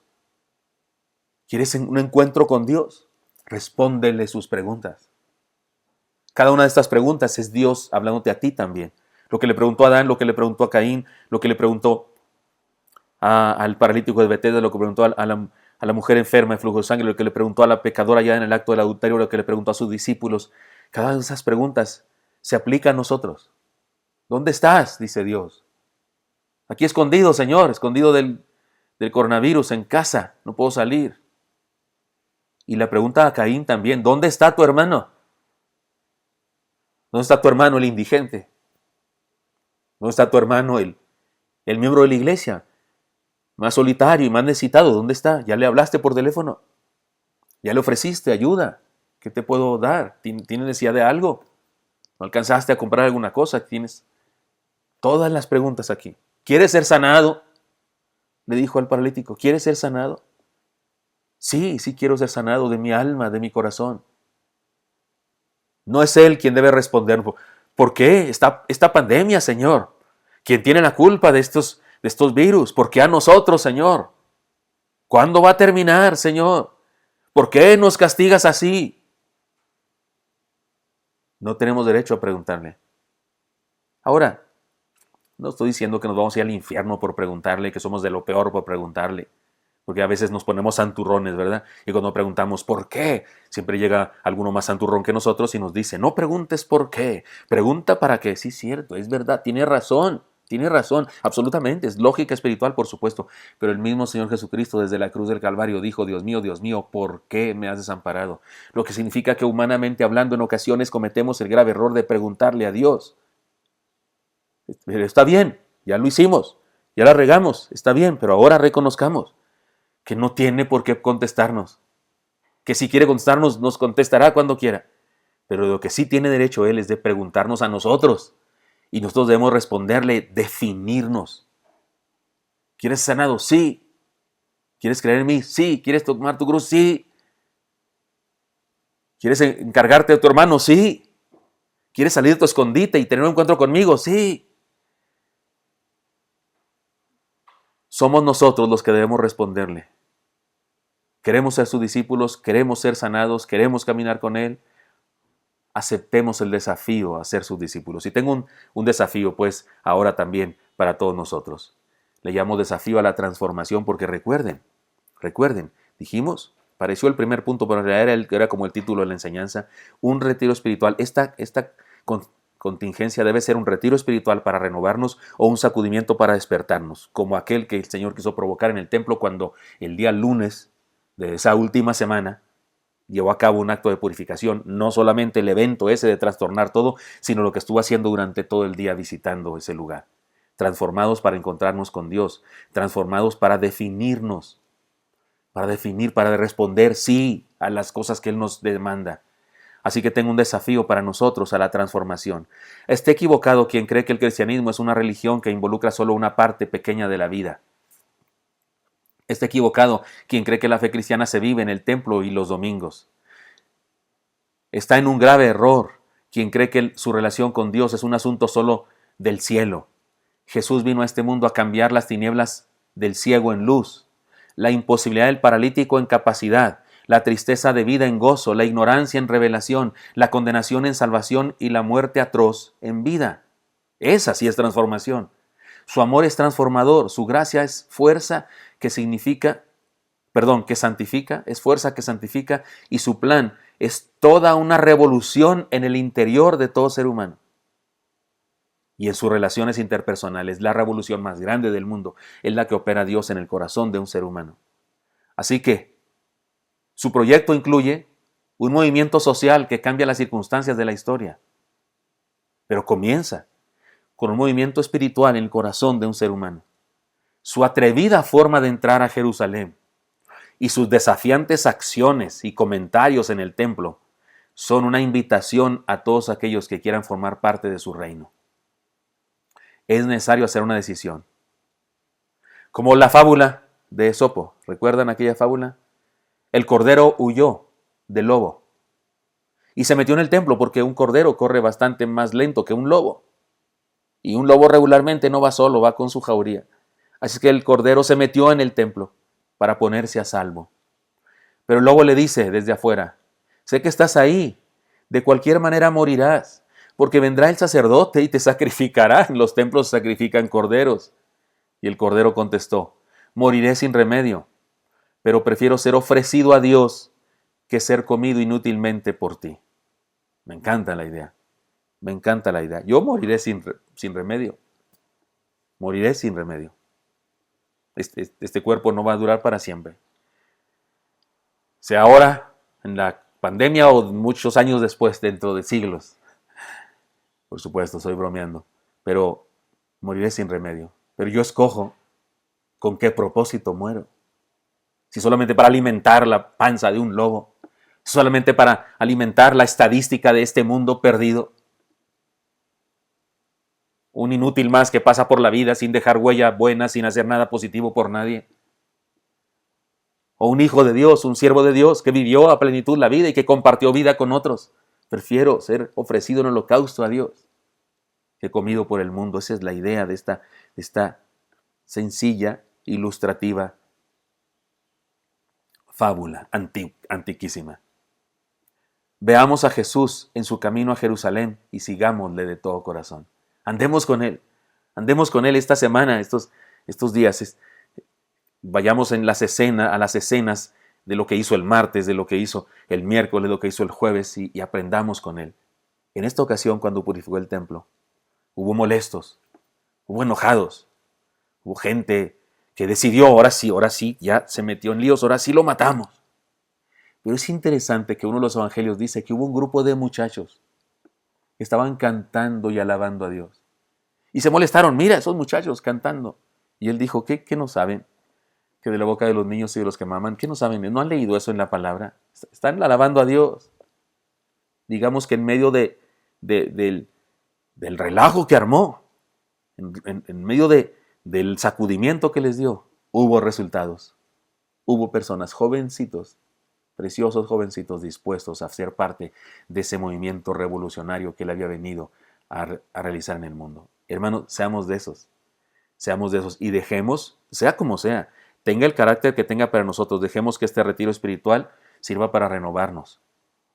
¿Quieres un encuentro con Dios? Respóndele sus preguntas. Cada una de estas preguntas es Dios hablándote a ti también. Lo que le preguntó a Adán, lo que le preguntó a Caín, lo que le preguntó al paralítico de Betesda, lo que preguntó a la mujer enferma de flujo de sangre, lo que le preguntó a la pecadora ya en el acto del adulterio, lo que le preguntó a sus discípulos. Cada una de esas preguntas se aplica a nosotros. ¿Dónde estás?, dice Dios. Aquí escondido, Señor, escondido del coronavirus, en casa, no puedo salir. Y le pregunta a Caín también, ¿dónde está tu hermano? ¿Dónde está tu hermano, el indigente? ¿Dónde está tu hermano, el miembro de la iglesia? Más solitario y más necesitado, ¿dónde está? ¿Ya le hablaste por teléfono? ¿Ya le ofreciste ayuda? ¿Qué te puedo dar? ¿Tienes necesidad de algo? ¿No alcanzaste a comprar alguna cosa? Tienes todas las preguntas aquí. ¿Quieres ser sanado?, le dijo al paralítico. ¿Quieres ser sanado? Sí, sí quiero ser sanado de mi alma, de mi corazón. No es él quien debe responder. ¿Por qué esta pandemia, Señor? ¿Quién tiene la culpa de estos virus? ¿Por qué a nosotros, Señor? ¿Cuándo va a terminar, Señor? ¿Por qué nos castigas así? No tenemos derecho a preguntarle. Ahora, no estoy diciendo que nos vamos a ir al infierno por preguntarle, que somos de lo peor por preguntarle, porque a veces nos ponemos santurrones, ¿verdad? Y cuando preguntamos ¿por qué?, siempre llega alguno más santurrón que nosotros y nos dice, no preguntes por qué, pregunta para qué. Sí, cierto, es verdad, tiene razón, absolutamente, es lógica espiritual, por supuesto, pero el mismo Señor Jesucristo desde la cruz del Calvario dijo, Dios mío, ¿por qué me has desamparado? Lo que significa que humanamente hablando en ocasiones cometemos el grave error de preguntarle a Dios. Pero está bien, ya lo hicimos, ya la regamos, está bien, pero ahora reconozcamos que no tiene por qué contestarnos, que si quiere contestarnos, nos contestará cuando quiera, pero lo que sí tiene derecho Él es de preguntarnos a nosotros, y nosotros debemos responderle, definirnos. ¿Quieres ser sanado? Sí. ¿Quieres creer en mí? Sí. ¿Quieres tomar tu cruz? Sí. ¿Quieres encargarte de tu hermano? Sí. ¿Quieres salir de tu escondite y tener un encuentro conmigo? Sí. Somos nosotros los que debemos responderle. Queremos ser sus discípulos, queremos ser sanados, queremos caminar con Él. Aceptemos el desafío a ser sus discípulos. Y tengo un desafío, pues, ahora también para todos nosotros. Le llamo desafío a la transformación porque recuerden, dijimos, pareció el primer punto, pero en realidad era como el título de la enseñanza, un retiro espiritual. Esta contingencia debe ser un retiro espiritual para renovarnos o un sacudimiento para despertarnos, como aquel que el Señor quiso provocar en el templo cuando el día lunes de esa última semana llevó a cabo un acto de purificación, no solamente el evento ese de trastornar todo, sino lo que estuvo haciendo durante todo el día visitando ese lugar. Transformados para encontrarnos con Dios, transformados para definirnos, para responder sí a las cosas que Él nos demanda. Así que tengo un desafío para nosotros a la transformación. Esté equivocado quien cree que el cristianismo es una religión que involucra solo una parte pequeña de la vida. Está equivocado quien cree que la fe cristiana se vive en el templo y los domingos. Está en un grave error quien cree que su relación con Dios es un asunto solo del cielo. Jesús vino a este mundo a cambiar las tinieblas del ciego en luz, la imposibilidad del paralítico en capacidad, la tristeza de vida en gozo, la ignorancia en revelación, la condenación en salvación y la muerte atroz en vida. Esa sí es transformación. Su amor es transformador, su gracia es fuerza que santifica, es fuerza que santifica, y su plan es toda una revolución en el interior de todo ser humano. Y en sus relaciones interpersonales, la revolución más grande del mundo es la que opera Dios en el corazón de un ser humano. Así que su proyecto incluye un movimiento social que cambia las circunstancias de la historia, pero comienza con un movimiento espiritual en el corazón de un ser humano. Su atrevida forma de entrar a Jerusalén y sus desafiantes acciones y comentarios en el templo son una invitación a todos aquellos que quieran formar parte de su reino. Es necesario hacer una decisión. Como la fábula de Esopo, ¿recuerdan aquella fábula? El cordero huyó del lobo y se metió en el templo porque un cordero corre bastante más lento que un lobo. Y un lobo regularmente no va solo, va con su jauría. Así que el cordero se metió en el templo para ponerse a salvo. Pero el lobo le dice desde afuera, sé que estás ahí, de cualquier manera morirás, porque vendrá el sacerdote y te sacrificará. En los templos se sacrifican corderos. Y el cordero contestó, moriré sin remedio, pero prefiero ser ofrecido a Dios que ser comido inútilmente por ti. Me encanta la idea, me encanta la idea. Yo moriré sin remedio, moriré sin remedio. Este cuerpo no va a durar para siempre. Sea ahora, en la pandemia o muchos años después, dentro de siglos. Por supuesto, estoy bromeando, pero moriré sin remedio. Pero yo escojo con qué propósito muero. Si solamente para alimentar la panza de un lobo, solamente para alimentar la estadística de este mundo perdido. Un inútil más que pasa por la vida sin dejar huella buena, sin hacer nada positivo por nadie. O un hijo de Dios, un siervo de Dios que vivió a plenitud la vida y que compartió vida con otros. Prefiero ser ofrecido en holocausto a Dios que comido por el mundo. Esa es la idea de esta sencilla, ilustrativa fábula antiquísima. Veamos a Jesús en su camino a Jerusalén y sigámosle de todo corazón. Andemos con Él esta semana, estos días. Vayamos a las escenas de lo que hizo el martes, de lo que hizo el miércoles, de lo que hizo el jueves y aprendamos con Él. En esta ocasión, cuando purificó el templo, hubo molestos, hubo enojados, hubo gente que decidió, ahora sí, ya se metió en líos, ahora sí lo matamos. Pero es interesante que uno de los evangelios dice que hubo un grupo de muchachos que estaban cantando y alabando a Dios. Y se molestaron, mira, esos muchachos cantando. Y él dijo, ¿qué no saben? Que de la boca de los niños y de los que maman, ¿qué no saben? ¿No han leído eso en la palabra? Están alabando a Dios. Digamos que en medio del relajo que armó, en medio del sacudimiento que les dio, hubo resultados. Hubo personas, jovencitos, preciosos jovencitos dispuestos a ser parte de ese movimiento revolucionario que él había venido a realizar en el mundo. Hermanos, seamos de esos y dejemos, sea como sea, tenga el carácter que tenga para nosotros, dejemos que este retiro espiritual sirva para renovarnos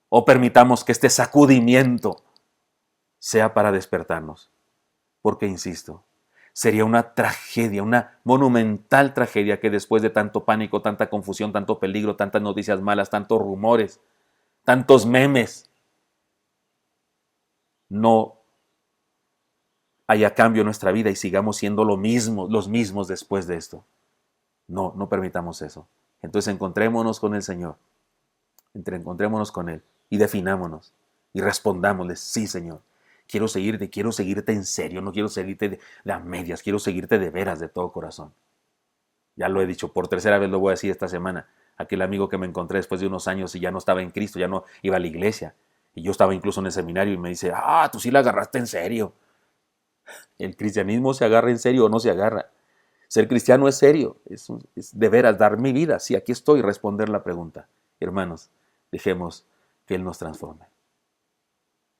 o permitamos que este sacudimiento sea para despertarnos, porque insisto, sería una tragedia, una monumental tragedia que después de tanto pánico, tanta confusión, tanto peligro, tantas noticias malas, tantos rumores, tantos memes, no haya cambio en nuestra vida y sigamos siendo los mismos después de esto. No permitamos eso. Entonces encontrémonos con el Señor, encontrémonos con Él y definámonos y respondámosle, sí Señor. Quiero seguirte en serio, no quiero seguirte de a medias, quiero seguirte de veras, de todo corazón. Ya lo he dicho, por tercera vez lo voy a decir esta semana. Aquel amigo que me encontré después de unos años y ya no estaba en Cristo, ya no iba a la iglesia. Y yo estaba incluso en el seminario y me dice, tú sí la agarraste en serio. El cristianismo se agarra en serio o no se agarra. Ser cristiano es serio, es de veras dar mi vida. Sí, aquí estoy, responder la pregunta. Hermanos, dejemos que Él nos transforme.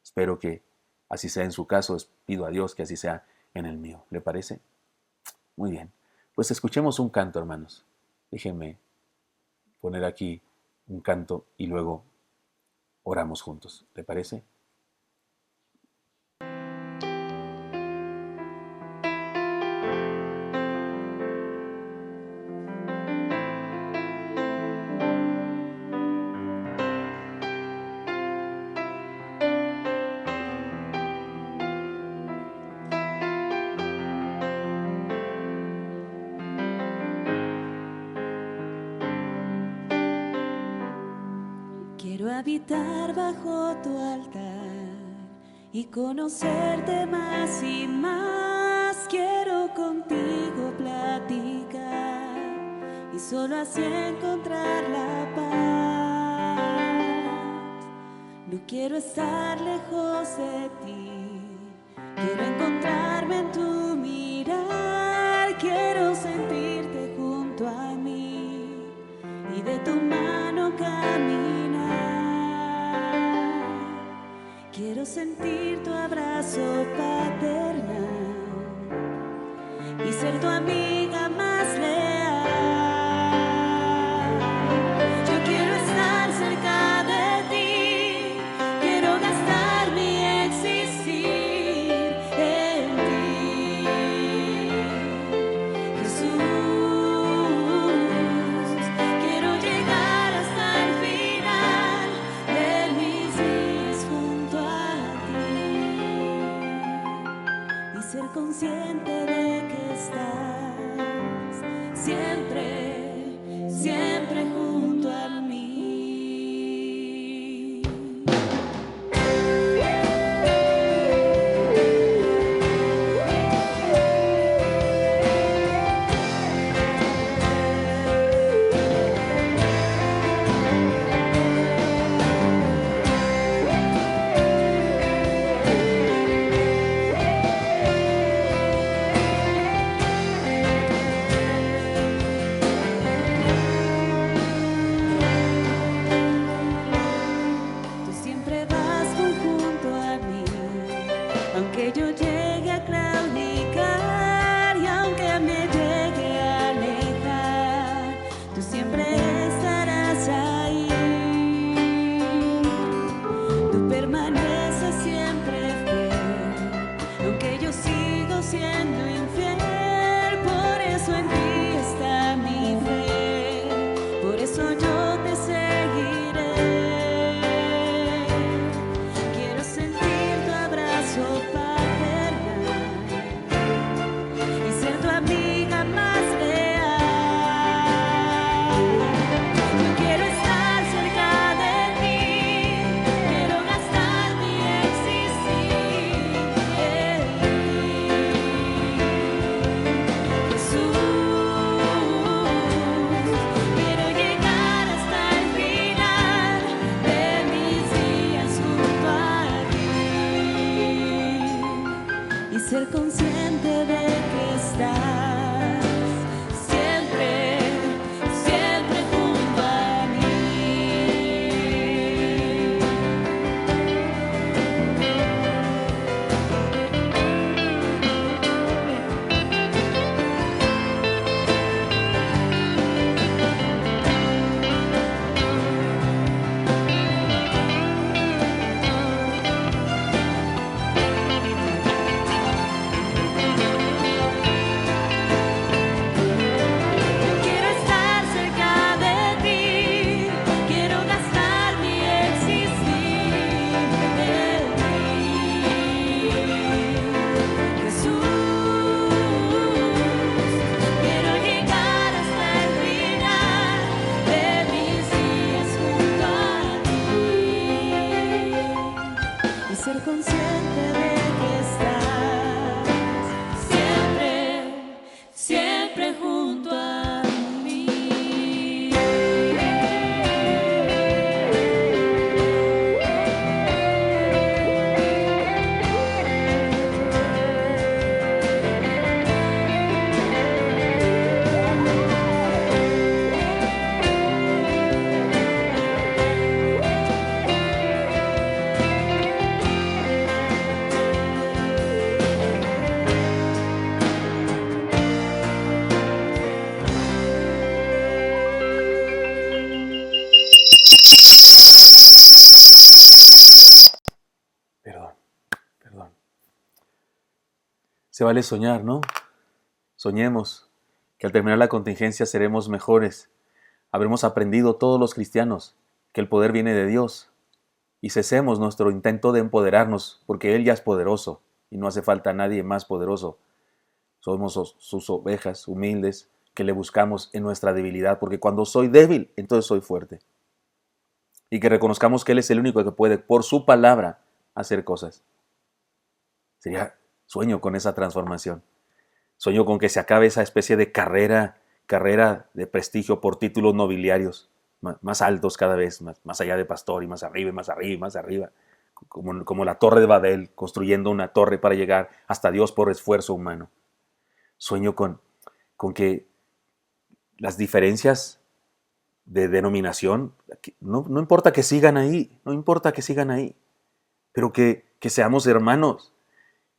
Espero que así sea en su caso, pido a Dios que así sea en el mío. ¿Le parece? Muy bien. Pues escuchemos un canto, hermanos. Déjenme poner aquí un canto y luego oramos juntos. ¿Le parece? Quiero habitar bajo tu altar y conocerte más y más. Quiero contigo platicar y solo así encontrar la paz. No quiero estar lejos de ti, quiero encontrarme en tu mirar. Quiero sentirte junto a mí y de tu mano caminar. Quiero sentir tu abrazo paternal y ser tu amiga más leal. Yo quiero ser consciente de que estás siempre, siempre junto a mí. Tú siempre vas junto a mí, aunque yo llegue a claudicar y aunque me llegue a alejar, tú siempre estarás ahí. Tú permaneces siempre fiel, aunque yo sigo siendo infiel. Por eso en ti está mi fe, por eso yo te seguiré. Quiero sentir tu abrazo paternal y ser tu amiga más leal. Yo quiero estar cerca de ti, quiero gastar mi existir en ti. Jesús, quiero llegar hasta el final de mis días junto a ti y ser consciente de que estás siempre, siempre junto a mí. Yo quiero estar cerca de ti, quiero gastar mi existir en ti. Jesús, quiero llegar hasta el final de mis días junto a ti y ser consciente de que estás siempre, siempre junto a mí. Perdón. Se vale soñar, ¿no? Soñemos que al terminar la contingencia seremos mejores. Habremos aprendido todos los cristianos que el poder viene de Dios y cesemos nuestro intento de empoderarnos porque Él ya es poderoso y no hace falta nadie más poderoso. Somos sus ovejas humildes que le buscamos en nuestra debilidad, porque cuando soy débil, entonces soy fuerte. Y que reconozcamos que Él es el único que puede, por su palabra, hacer cosas. Sueño con esa transformación. Sueño con que se acabe esa especie de carrera de prestigio por títulos nobiliarios, más altos cada vez, más allá de pastor y más arriba y más arriba y más arriba. Como la torre de Babel, construyendo una torre para llegar hasta Dios por esfuerzo humano. Sueño con que las diferencias de denominación, no importa que sigan ahí, pero que seamos hermanos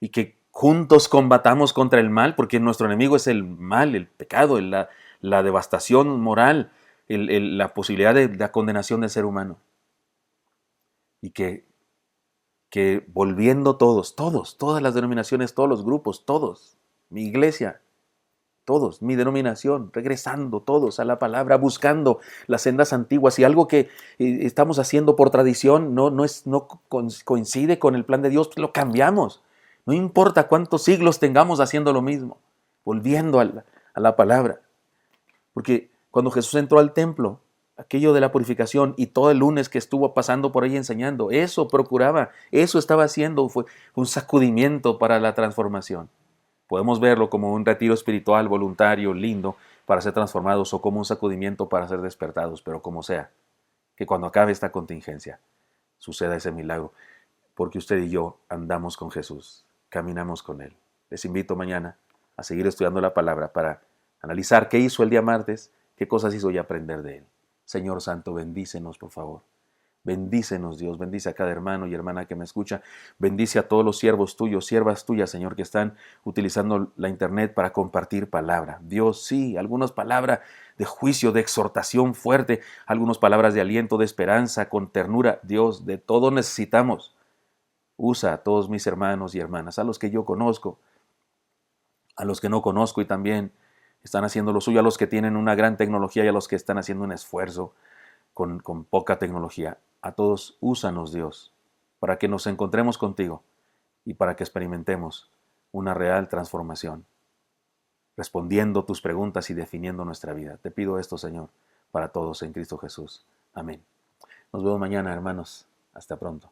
y que juntos combatamos contra el mal, porque nuestro enemigo es el mal, el pecado, la devastación moral, la posibilidad de la condenación del ser humano. Y que volviendo todas las denominaciones, todos los grupos, todos, mi iglesia, todos, mi denominación, regresando todos a la palabra, buscando las sendas antiguas, y algo que estamos haciendo por tradición no coincide con el plan de Dios, pues lo cambiamos. No importa cuántos siglos tengamos haciendo lo mismo, volviendo a la palabra. Porque cuando Jesús entró al templo, aquello de la purificación y todo el lunes que estuvo pasando por ahí enseñando, eso procuraba, eso estaba haciendo, fue un sacudimiento para la transformación. Podemos verlo como un retiro espiritual voluntario, lindo, para ser transformados, o como un sacudimiento para ser despertados, pero como sea, que cuando acabe esta contingencia suceda ese milagro, porque usted y yo andamos con Jesús, caminamos con Él. Les invito mañana a seguir estudiando la palabra para analizar qué hizo el día martes, qué cosas hizo y aprender de Él. Señor Santo, bendícenos, por favor. Bendícenos, Dios, bendice a cada hermano y hermana que me escucha, bendice a todos los siervos tuyos, siervas tuyas, Señor, que están utilizando la internet para compartir palabra. Dios, sí, algunas palabras de juicio, de exhortación fuerte, algunas palabras de aliento, de esperanza, con ternura. Dios, de todo necesitamos. Usa a todos mis hermanos y hermanas, a los que yo conozco, a los que no conozco y también están haciendo lo suyo, a los que tienen una gran tecnología y a los que están haciendo un esfuerzo con poca tecnología. A todos, úsanos, Dios, para que nos encontremos contigo y para que experimentemos una real transformación, respondiendo tus preguntas y definiendo nuestra vida. Te pido esto, Señor, para todos en Cristo Jesús. Amén. Nos vemos mañana, hermanos. Hasta pronto.